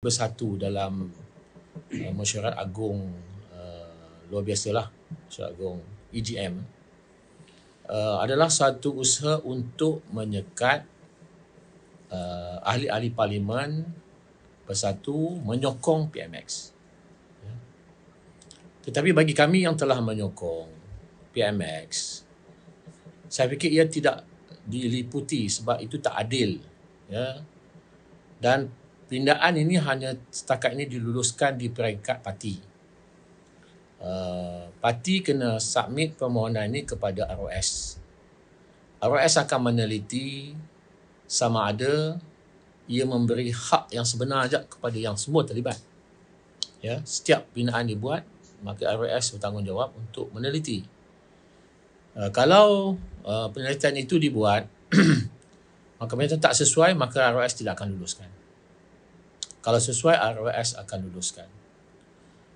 bersatu dalam mesyuarat agung luar biasalah, mesyuarat agung EGM, adalah satu usaha untuk menyekat ahli-ahli parlimen bersatu menyokong PMX. Tetapi bagi kami yang telah menyokong PMX, saya fikir ia tidak diliputi sebab itu tak adil. Ya. Dan pindaan ini hanya setakat ini diluluskan di peringkat parti. Parti kena submit permohonan ini kepada ROS. ROS akan meneliti sama ada ia memberi hak yang sebenar saja kepada yang semua terlibat. Ya, setiap pindaan dibuat, maka ROS bertanggungjawab untuk meneliti. Kalau penelitian itu dibuat, maka penelitian tak sesuai, maka ROS tidak akan luluskan. Kalau sesuai, ROS akan luluskan.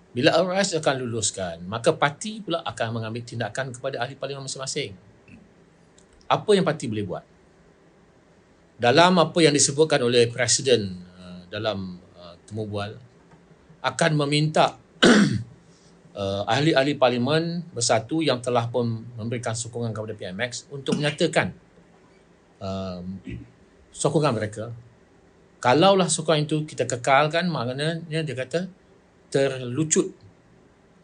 Bila ROS akan luluskan, maka parti pula akan mengambil tindakan kepada ahli parlimen masing-masing. Apa yang parti boleh buat? Dalam apa yang disebutkan oleh Presiden dalam temu bual, akan meminta ahli-ahli parlimen bersatu yang telah pun memberikan sokongan kepada PMX untuk menyatakan sokongan mereka. Kalaulah sokongan itu kita kekalkan, maknanya dia kata terlucut.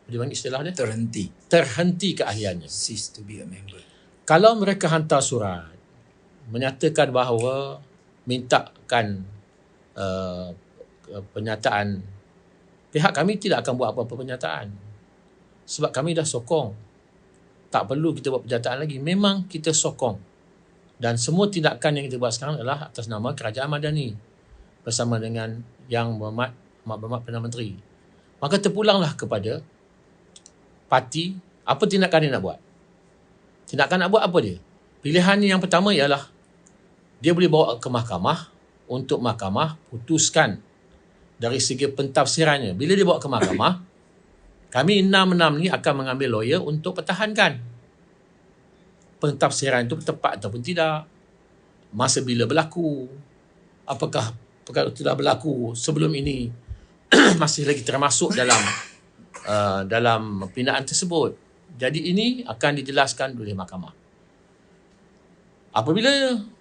Dia panggil istilah dia? Terhenti keahliannya. Cease to be a member. Kalau mereka hantar surat menyatakan bahawa mintakan penyataan, pihak kami tidak akan buat apa-apa penyataan. Sebab kami dah sokong. Tak perlu kita buat penyataan lagi. Memang kita sokong. Dan semua tindakan yang kita buat sekarang adalah atas nama Kerajaan Madani bersama dengan Yang Berhormat Perdana Menteri. Maka terpulanglah kepada parti, apa tindakan dia nak buat? Tindakan nak buat apa dia? Pilihan yang pertama ialah dia boleh bawa ke mahkamah untuk mahkamah putuskan dari segi pentafsirannya. Bila dia bawa ke mahkamah, kami 6-6 ni akan mengambil lawyer untuk pertahankan pentafsiran itu tepat ataupun tidak. Masa bila berlaku, apakah perkara itu telah berlaku sebelum ini masih lagi termasuk dalam pindaan tersebut. Jadi ini akan dijelaskan oleh mahkamah. Apabila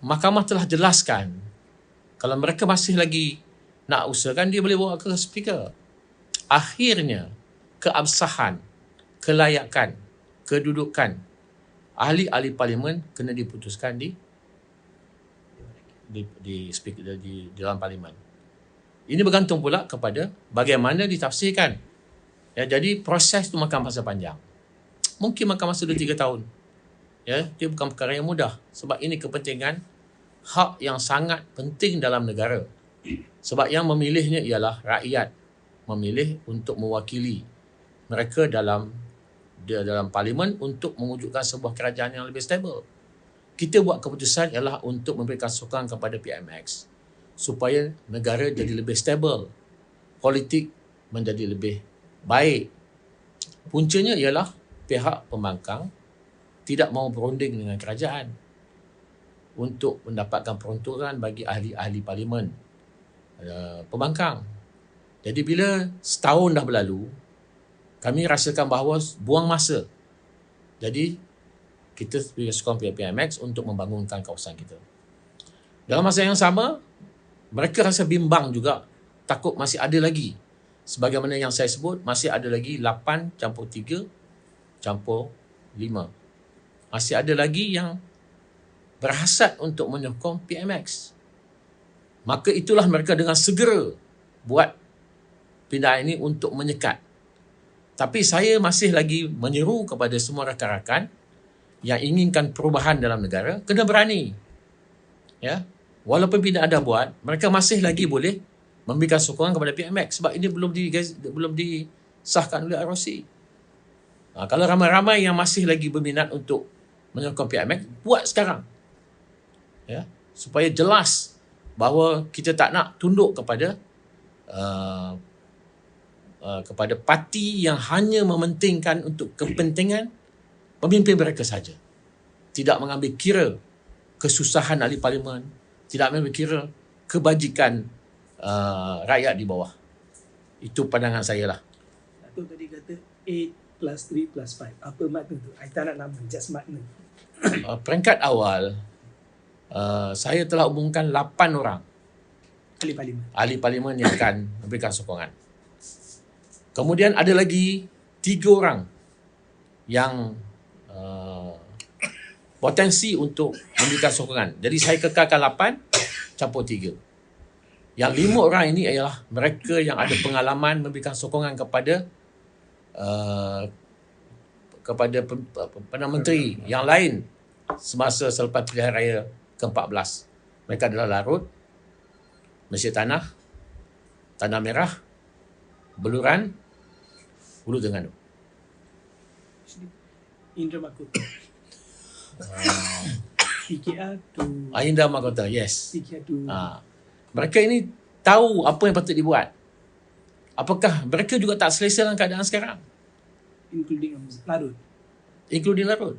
mahkamah telah jelaskan, kalau mereka masih lagi nak usahakan, dia boleh bawa ke speaker. Akhirnya, keabsahan, kelayakan, kedudukan ahli-ahli parlimen kena diputuskan di dalam parlimen. Ini bergantung pula kepada bagaimana ditafsirkan. Ya, jadi proses itu makan masa panjang. Mungkin makan masa 2-3 tahun. Ya, dia bukan perkara yang mudah sebab ini kepentingan hak yang sangat penting dalam negara. Sebab yang memilihnya ialah rakyat, memilih untuk mewakili mereka dalam parlimen untuk mewujudkan sebuah kerajaan yang lebih stabil. Kita buat keputusan ialah untuk memberikan sokongan kepada PMX supaya negara jadi lebih stabil, politik menjadi lebih baik. Puncanya ialah pihak pembangkang tidak mahu berunding dengan kerajaan untuk mendapatkan peruntukan bagi ahli-ahli parlimen pembangkang. Jadi bila setahun dah berlalu, kami rasakan bahawa buang masa. Jadi kita sokong pihak PMX untuk membangunkan kawasan kita. Dalam masa yang sama, mereka rasa bimbang juga, takut masih ada lagi. Sebagaimana yang saya sebut, masih ada lagi 8+3+5. Masih ada lagi yang berhasad untuk menyokong PMX. Maka itulah mereka dengan segera buat pindaan ini untuk menyekat. Tapi saya masih lagi menyeru kepada semua rakan-rakan yang inginkan perubahan dalam negara, kena berani. Ya, walaupun pindaan dah buat, mereka masih lagi boleh memberikan sokongan kepada PMX sebab ini belum disahkan oleh ROC. Kalau ramai-ramai yang masih lagi berminat untuk menyokong PMX, buat sekarang. Ya, supaya jelas bahawa kita tak nak tunduk kepada parti yang hanya mementingkan untuk kepentingan pemimpin mereka saja. Tidak mengambil kira kesusahan ahli parlimen, tidak mengambil kira kebajikan rakyat di bawah. Itu pandangan saya lah. Datuk tadi kata 8 plus 3 plus 5. Apa makna tu? I tak nak nama, just makna. Peringkat awal, saya telah umumkan 8 orang Ahli Parlimen. ahli parlimen yang akan memberikan sokongan. Kemudian ada lagi 3 orang yang potensi untuk memberikan sokongan. Jadi saya kekalkan 8 campur 3. Yang 5 orang ini ialah mereka yang ada pengalaman memberikan sokongan kepada Perdana Menteri yang lain semasa selepas pilihan raya ke-14. Mereka adalah Larut, Malaysia Tanah, Tanah Merah, Beluran, Hulu Terengganu. Indra Mahkota. PKR to Indra Mahkota, yes. PKR to Mereka ini tahu apa yang patut dibuat. Apakah mereka juga tak selesa dengan keadaan sekarang? including Larut. Including Larut.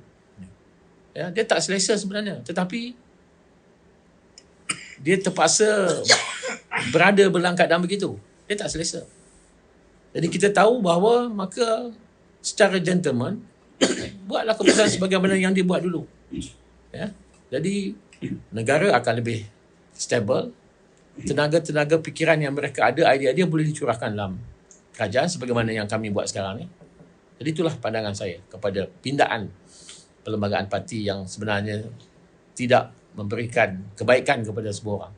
Ya, dia tak selesa sebenarnya. Tetapi dia terpaksa berada dalam keadaan begitu. Dia tak selesa. Jadi kita tahu bahawa maka secara gentleman buatlah keputusan sebagaimana yang dia buat dulu. Ya. Jadi negara akan lebih stable. Tenaga-tenaga fikiran yang mereka ada, idea-idea boleh dicurahkan dalam kerajaan sebagaimana yang kami buat sekarang ni. Jadi itulah pandangan saya kepada pindaan perlembagaan parti yang sebenarnya tidak memberikan kebaikan kepada sebuah orang.